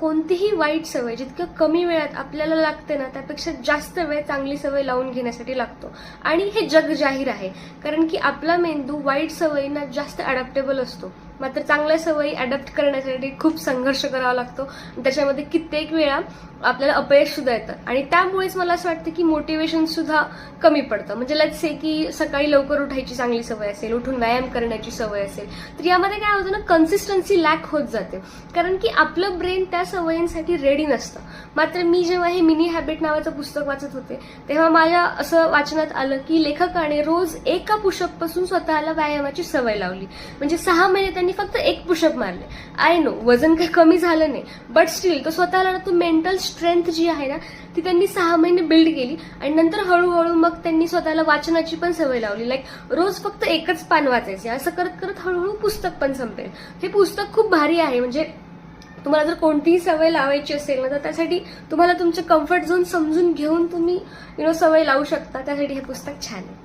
कोणतीही वाईट सवय जितक्या कमी वेळात आपल्याला लागते ना, त्यापेक्षा जास्त वेळ चांगली सवय लावून घेण्यासाठी लागतो. आणि हे जग जाहीर आहे, कारण की आपला मेंदू वाईट सवयींना जास्त अडॅप्टेबल असतो. मात्र चांगल्या सवयी अडॅप्ट करण्यासाठी खूप संघर्ष करावा लागतो. त्याच्यामध्ये कित्येक वेळा आपल्याला अपयश सुद्धा येतं. आणि त्यामुळेच मला असं वाटतं की मोटिवेशन सुद्धा कमी पडतं. म्हणजे लेट्स से की सकाळी लवकर उठायची चांगली सवय असेल, उठून व्यायाम करण्याची सवय असेल, तर यामध्ये काय होतं ना, कन्सिस्टन्सी लॅक होत जाते, कारण की आपलं ब्रेन त्या सवयींसाठी रेडी नसतं. मात्र मी जेव्हा हे मिनी हॅबिट नावाचं पुस्तक वाचत होते, तेव्हा माझ्या असं वाचनात आलं की लेखकाने रोज एका पुशअप पासून स्वतःला व्यायामाची सवय लावली. म्हणजे 6 महिने त्यांनी फक्त एक पुशअप मारले. आय नो वजन काही कमी झालं नाही, बट स्टील तो स्वतःला तो मेंटल स्ट्रेंथ जी आहे ना, ती त्यांनी 6 महिने बिल्ड केली. आणि नंतर हळूहळू मग त्यांनी स्वतःला वाचनाची पण सवय लावली. लाईक रोज फक्त एकच पान वाचायचे. असं करत करत हळूहळू पुस्तक पण संपेल. हे पुस्तक खूप भारी आहे. म्हणजे तुम्हाला जर कोणतीही सवय लावायची असेल ना, तर त्यासाठी तुम्हाला तुमचं कम्फर्ट झोन समजून घेऊन तुम्ही सवय लावू शकता. त्यासाठी हे पुस्तक छान आहे.